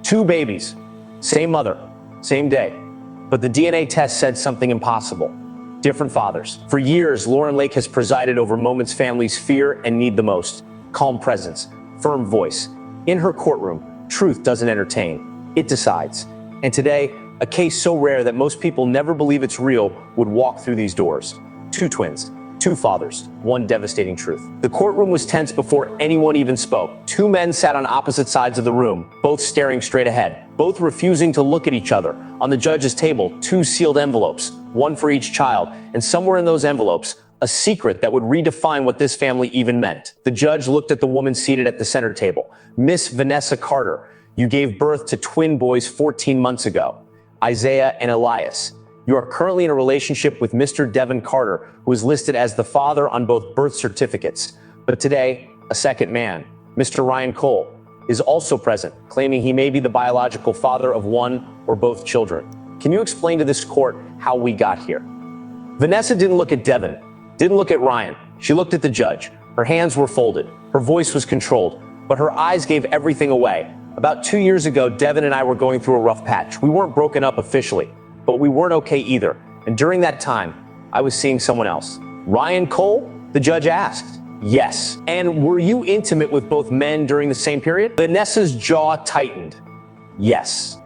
2 babies, same mother, same day. But the DNA test said something impossible. Different fathers. For years, Lauren Lake has presided over moments families fear and need the most. Calm presence, firm voice. In her courtroom, truth doesn't entertain, it decides. And today, a case so rare that most people never believe it's real would walk through these doors. 2 twins, 2 fathers, 1 devastating truth. The courtroom was tense before anyone even spoke. 2 men sat on opposite sides of the room, both staring straight ahead, both refusing to look at each other. On the judge's table, 2 sealed envelopes, 1 for each child, and somewhere in those envelopes, a secret that would redefine what this family even meant. The judge looked at the woman seated at the center table. Miss Vanessa Carter, you gave birth to twin boys 14 months ago, Isaiah and Elias. You are currently in a relationship with Mr. Devon Carter, who is listed as the father on both birth certificates. But today, a second man, Mr. Ryan Cole, is also present, claiming he may be the biological father of 1 or both children. Can you explain to this court how we got here? Vanessa didn't look at Devon, didn't look at Ryan. She looked at the judge. Her hands were folded. Her voice was controlled, but her eyes gave everything away. About 2 years ago, Devon and I were going through a rough patch. We weren't broken up officially, but we weren't okay either. And during that time, I was seeing someone else. Ryan Cole? The judge asked. Yes. And were you intimate with both men during the same period? Vanessa's jaw tightened. Yes.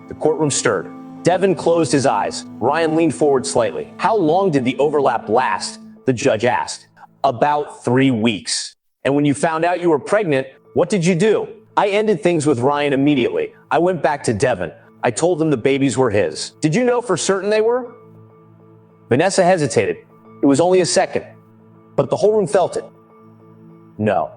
The courtroom stirred. Devon closed his eyes. Ryan leaned forward slightly. How long did the overlap last? The judge asked. About 3 weeks. And when you found out you were pregnant, what did you do? I ended things with Ryan immediately. I went back to Devon. I told him the babies were his. Did you know for certain they were? Vanessa hesitated. It was only a second, but the whole room felt it. No,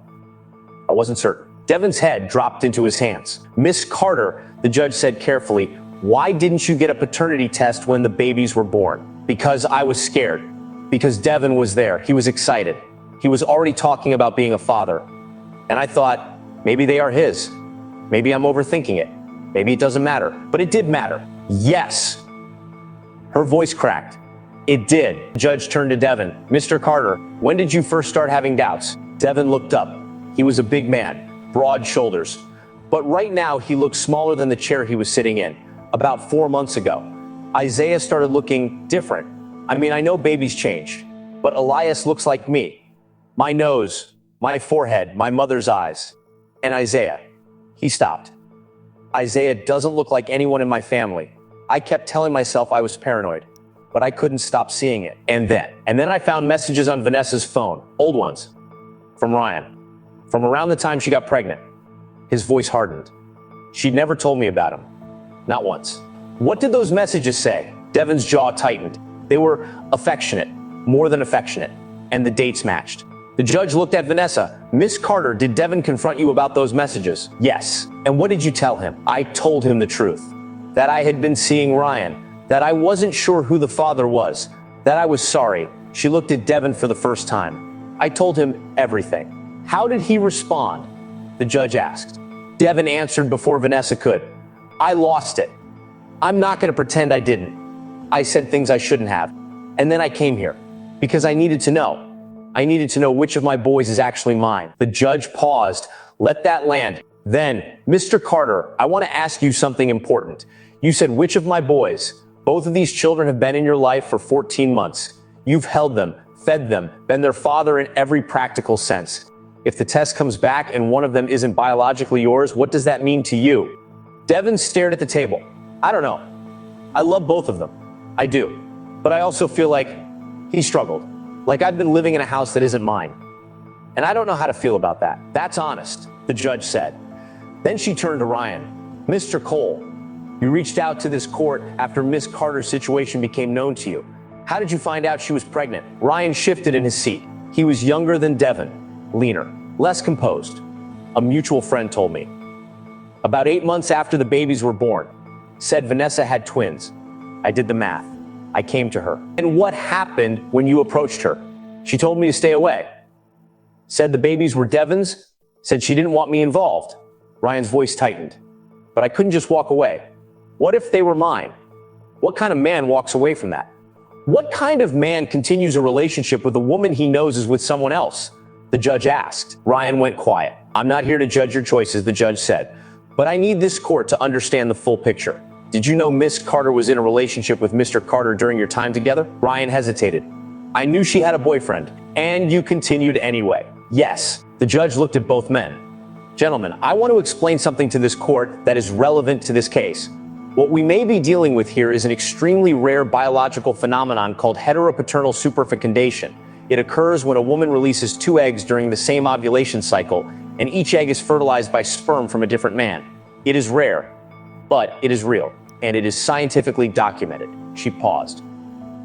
I wasn't certain. Devon's head dropped into his hands. Miss Carter, the judge said carefully, why didn't you get a paternity test when the babies were born? Because I was scared. Because Devon was there. He was excited. He was already talking about being a father. And I thought, maybe they are his. Maybe I'm overthinking it. Maybe it doesn't matter. But it did matter. Yes. Her voice cracked. It did. The judge turned to Devon. Mr. Carter, when did you first start having doubts? Devon looked up. He was a big man, broad shoulders. But right now, he looked smaller than the chair he was sitting in. About 4 months ago, Isaiah started looking different. I mean, I know babies change, but Elias looks like me. My nose, my forehead, my mother's eyes. And Isaiah, he stopped. Isaiah doesn't look like anyone in my family. I kept telling myself I was paranoid, but I couldn't stop seeing it. And then I found messages on Vanessa's phone, old ones, from Ryan, from around the time she got pregnant. His voice hardened. She'd never told me about him. Not once. What did those messages say? Devon's jaw tightened. They were affectionate, more than affectionate, and the dates matched. The judge looked at Vanessa. Miss Carter, did Devon confront you about those messages? Yes. And what did you tell him? I told him the truth. That I had been seeing Ryan. That I wasn't sure who the father was. That I was sorry. She looked at Devon for the first time. I told him everything. How did he respond? The judge asked. Devon answered before Vanessa could. I lost it. I'm not going to pretend I didn't. I said things I shouldn't have. And then I came here because I needed to know. I needed to know which of my boys is actually mine. The judge paused. Let that land. Then, Mr. Carter, I want to ask you something important. You said, which of my boys? Both of these children have been in your life for 14 months. You've held them, fed them, been their father in every practical sense. If the test comes back and one of them isn't biologically yours, what does that mean to you? Devon stared at the table. I don't know. I love both of them. I do. But I also feel like he struggled. Like I've been living in a house that isn't mine. And I don't know how to feel about that. That's honest, the judge said. Then she turned to Ryan. Mr. Cole, you reached out to this court after Miss Carter's situation became known to you. How did you find out she was pregnant? Ryan shifted in his seat. He was younger than Devon, leaner, less composed. A mutual friend told me. About 8 months after the babies were born, said Vanessa had twins. I did the math. I came to her. And what happened when you approached her? She told me to stay away. Said the babies were Devon's. Said she didn't want me involved. Ryan's voice tightened. But I couldn't just walk away. What if they were mine? What kind of man walks away from that? What kind of man continues a relationship with a woman he knows is with someone else? The judge asked. Ryan went quiet. I'm not here to judge your choices, the judge said. But I need this court to understand the full picture. Did you know Miss Carter was in a relationship with Mr. Carter during your time together? Ryan hesitated. I knew she had a boyfriend, and you continued anyway. Yes. The judge looked at both men. Gentlemen, I want to explain something to this court that is relevant to this case. What we may be dealing with here is an extremely rare biological phenomenon called heteropaternal superfecundation. It occurs when a woman releases 2 eggs during the same ovulation cycle, and each egg is fertilized by sperm from a different man. It is rare, but it is real, and it is scientifically documented. She paused.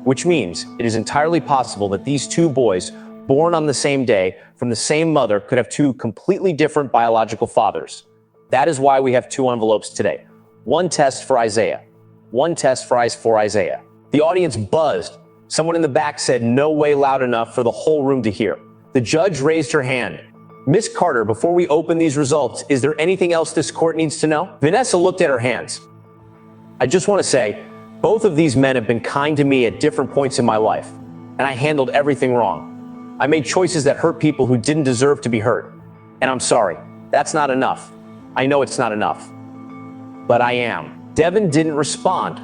Which means it is entirely possible that these 2 boys, born on the same day from the same mother, could have 2 completely different biological fathers. That is why we have 2 envelopes today. 1 test for Isaiah, 1 test for Isaiah. The audience buzzed. Someone in the back said no way loud enough for the whole room to hear. The judge raised her hand. Miss Carter, before we open these results, is there anything else this court needs to know? Vanessa looked at her hands. I just want to say, both of these men have been kind to me at different points in my life, and I handled everything wrong. I made choices that hurt people who didn't deserve to be hurt. And I'm sorry. That's not enough. I know it's not enough. But I am. Devon didn't respond.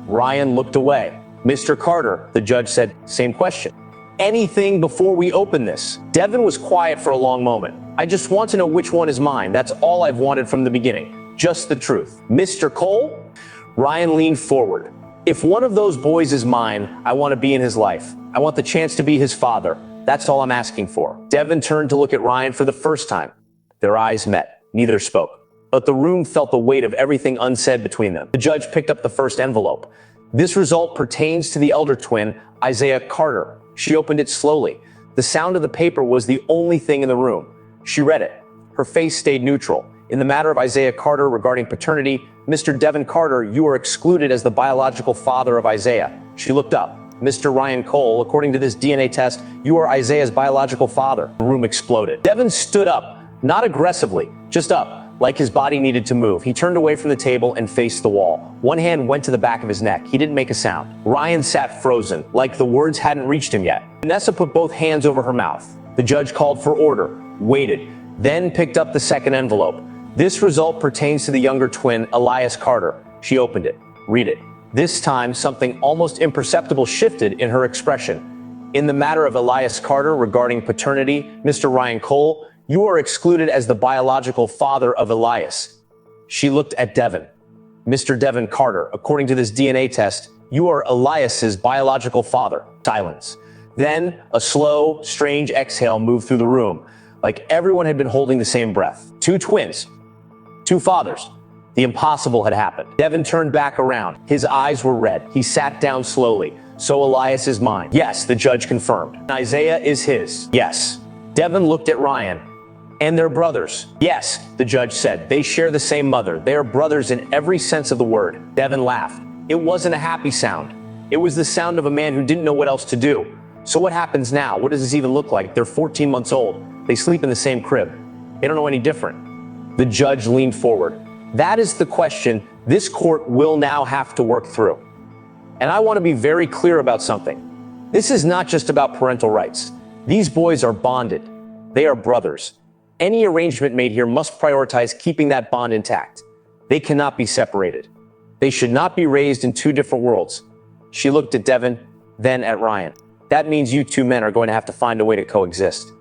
Ryan looked away. Mr. Carter, the judge said, same question. Anything before we open this? Devon was quiet for a long moment. I just want to know which one is mine. That's all I've wanted from the beginning. Just the truth. Mr. Cole? Ryan leaned forward. If one of those boys is mine, I want to be in his life. I want the chance to be his father. That's all I'm asking for. Devon turned to look at Ryan for the first time. Their eyes met. Neither spoke. But the room felt the weight of everything unsaid between them. The judge picked up the first envelope. This result pertains to the elder twin, Isaiah Carter. She opened it slowly. The sound of the paper was the only thing in the room. She read it. Her face stayed neutral. In the matter of Isaiah Carter regarding paternity, Mr. Devon Carter, you are excluded as the biological father of Isaiah. She looked up. Mr. Ryan Cole, according to this DNA test, you are Isaiah's biological father. The room exploded. Devon stood up, not aggressively, just up, like his body needed to move. He turned away from the table and faced the wall. One hand went to the back of his neck. He didn't make a sound. Ryan sat frozen, like the words hadn't reached him yet. Vanessa put both hands over her mouth. The judge called for order, waited, then picked up the second envelope. This result pertains to the younger twin, Elias Carter. She opened it. Read it. This time, something almost imperceptible shifted in her expression. In the matter of Elias Carter regarding paternity, Mr. Ryan Cole, you are excluded as the biological father of Elias. She looked at Devon. Mr. Devon Carter, according to this DNA test, you are Elias's biological father. Silence. Then, a slow, strange exhale moved through the room, like everyone had been holding the same breath. 2 twins. 2 fathers. The impossible had happened. Devon turned back around. His eyes were red. He sat down slowly. So Elias is mine. Yes, the judge confirmed. Isaiah is his. Yes. Devon looked at Ryan. And they're brothers. Yes, the judge said. They share the same mother. They are brothers in every sense of the word. Devon laughed. It wasn't a happy sound. It was the sound of a man who didn't know what else to do. So what happens now? What does this even look like? They're 14 months old. They sleep in the same crib. They don't know any different. The judge leaned forward. That is the question this court will now have to work through. And I want to be very clear about something. This is not just about parental rights. These boys are bonded. They are brothers. Any arrangement made here must prioritize keeping that bond intact. They cannot be separated. They should not be raised in 2 different worlds. She looked at Devon, then at Ryan. That means you 2 men are going to have to find a way to coexist.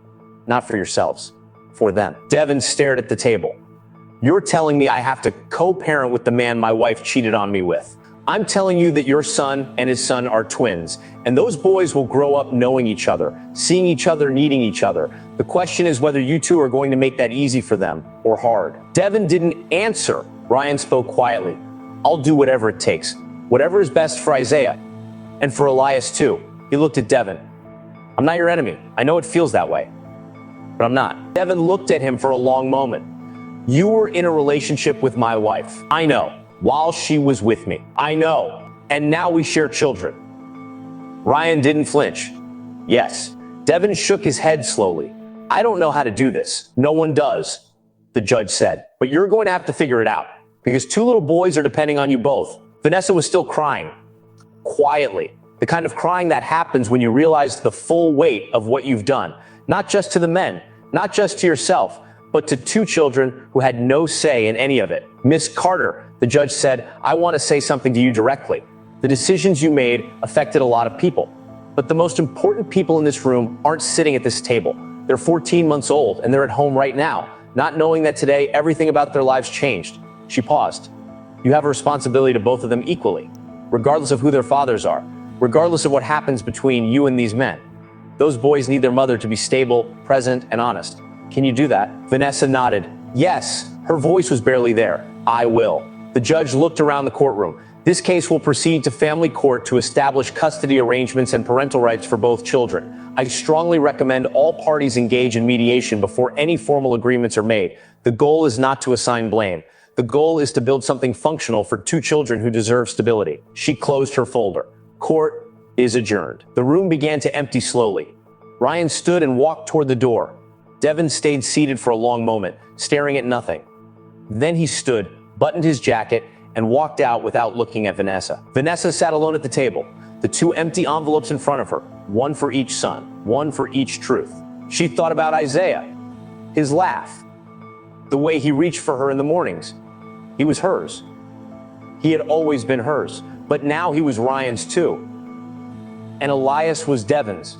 Not for yourselves, for them. Devon stared at the table. You're telling me I have to co-parent with the man my wife cheated on me with. I'm telling you that your son and his son are twins, and those boys will grow up knowing each other, seeing each other, needing each other. The question is whether you 2 are going to make that easy for them or hard. Devon didn't answer. Ryan spoke quietly. I'll do whatever it takes. Whatever is best for Isaiah. And for Elias too. He looked at Devon. I'm not your enemy. I know it feels that way. But I'm not. Devon looked at him for a long moment. You were in a relationship with my wife. I know. While she was with me. I know. And now we share children. Ryan didn't flinch. Yes. Devon shook his head slowly. I don't know how to do this. No one does, the judge said. But you're going to have to figure it out. Because 2 little boys are depending on you both. Vanessa was still crying. Quietly. The kind of crying that happens when you realize the full weight of what you've done. Not just to the men. Not just to yourself. but to two children who had no say in any of it. Miss Carter, the judge said, I want to say something to you directly. The decisions you made affected a lot of people, but the most important people in this room aren't sitting at this table. They're 14 months old and they're at home right now, not knowing that today everything about their lives changed. She paused. You have a responsibility to both of them equally, regardless of who their fathers are, regardless of what happens between you and these men. Those boys need their mother to be stable, present, and honest. Can you do that? Vanessa nodded. Yes, her voice was barely there. I will. The judge looked around the courtroom. This case will proceed to family court to establish custody arrangements and parental rights for both children. I strongly recommend all parties engage in mediation before any formal agreements are made. The goal is not to assign blame. The goal is to build something functional for two children who deserve stability. She closed her folder. Court is adjourned. The room began to empty slowly. Ryan stood and walked toward the door. Devon stayed seated for a long moment, staring at nothing. Then he stood, buttoned his jacket, and walked out without looking at Vanessa. Vanessa sat alone at the table, the two empty envelopes in front of her, one for each son, one for each truth. She thought about Isaiah, his laugh, the way he reached for her in the mornings. He was hers. He had always been hers, but now he was Ryan's too. And Elias was Devon's.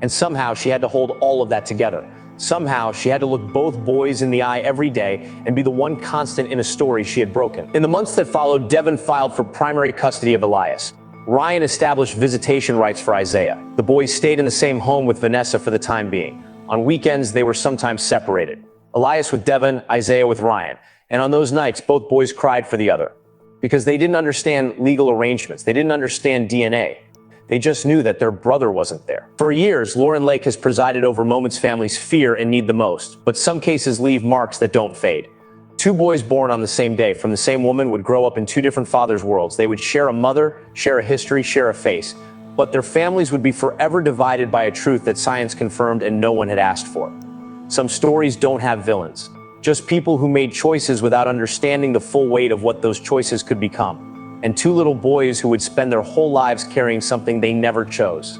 And somehow she had to hold all of that together. Somehow, she had to look both boys in the eye every day and be the one constant in a story she had broken. In the months that followed, Devon filed for primary custody of Elias. Ryan established visitation rights for Isaiah. The boys stayed in the same home with Vanessa for the time being. On weekends, they were sometimes separated. Elias with Devon, Isaiah with Ryan. And on those nights, both boys cried for the other. Because they didn't understand legal arrangements. They didn't understand DNA. They just knew that their brother wasn't there. For years, Lauren Lake has presided over moments families fear and need the most, but some cases leave marks that don't fade. Two boys born on the same day from the same woman would grow up in two different fathers' worlds. They would share a mother, share a history, share a face, but their families would be forever divided by a truth that science confirmed and no one had asked for. Some stories don't have villains, just people who made choices without understanding the full weight of what those choices could become. And two little boys who would spend their whole lives carrying something they never chose.